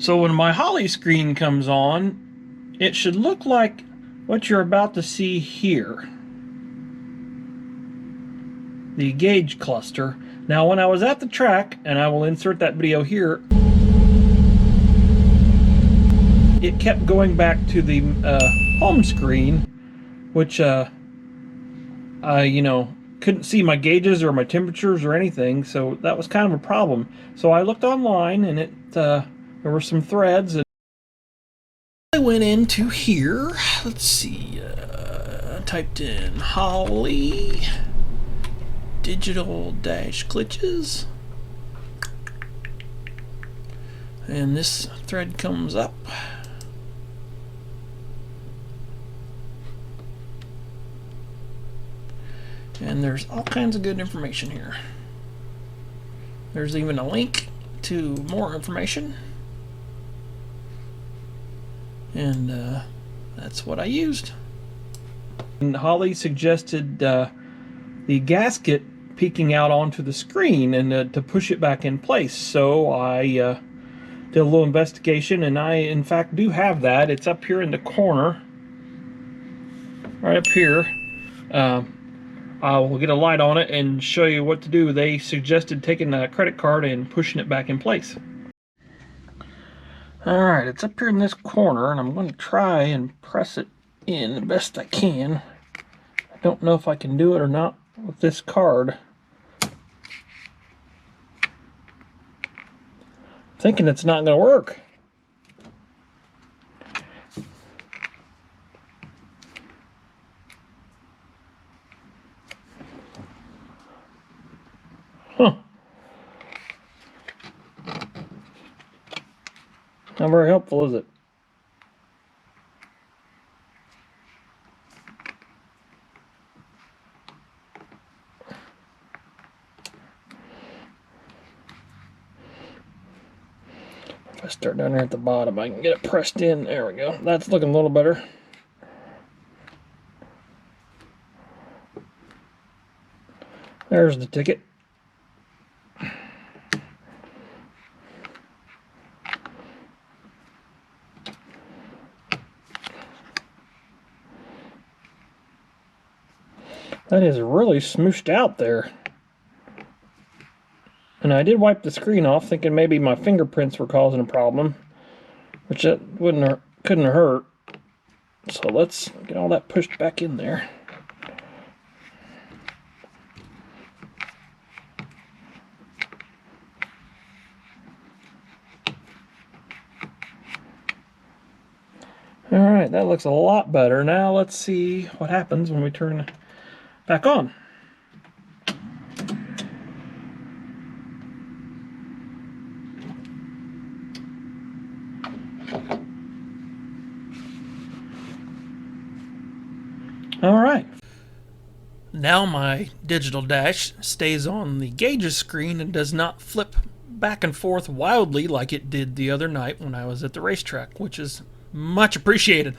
So when my Holley screen comes on, it should look like what you're about to see here. The gauge cluster. Now when I was at the track, and I will insert that video here, it kept going back to the home screen, which I couldn't see my gauges or my temperatures or anything, so that was kind of a problem. So I looked online, and there were some threads, and I went into here. Let's see, typed in Holley Digital Dash glitches, and this thread comes up. And there's all kinds of good information here. There's even a link to more information. And that's what I used. And Holley suggested the gasket peeking out onto the screen and to push it back in place. So I did a little investigation, and I in fact do have that. It's up here in the corner, right up here. I will get a light on it and show you what to do. They suggested taking a credit card and pushing it back in place. Alright, it's up here in this corner, and I'm going to try and press it in the best I can. I don't know if I can do it or not with this card. I'm thinking it's not going to work. Huh. Not very helpful, is it? If I start down here at the bottom, I can get it pressed in. There we go. That's looking a little better. There's the ticket. That is really smooshed out there. And I did wipe the screen off, thinking maybe my fingerprints were causing a problem, which that couldn't hurt. So let's get all that pushed back in there. Alright, that looks a lot better. Now let's see what happens when we turn back on. Alright. Now my digital dash stays on the gauges screen and does not flip back and forth wildly like it did the other night when I was at the racetrack, which is much appreciated.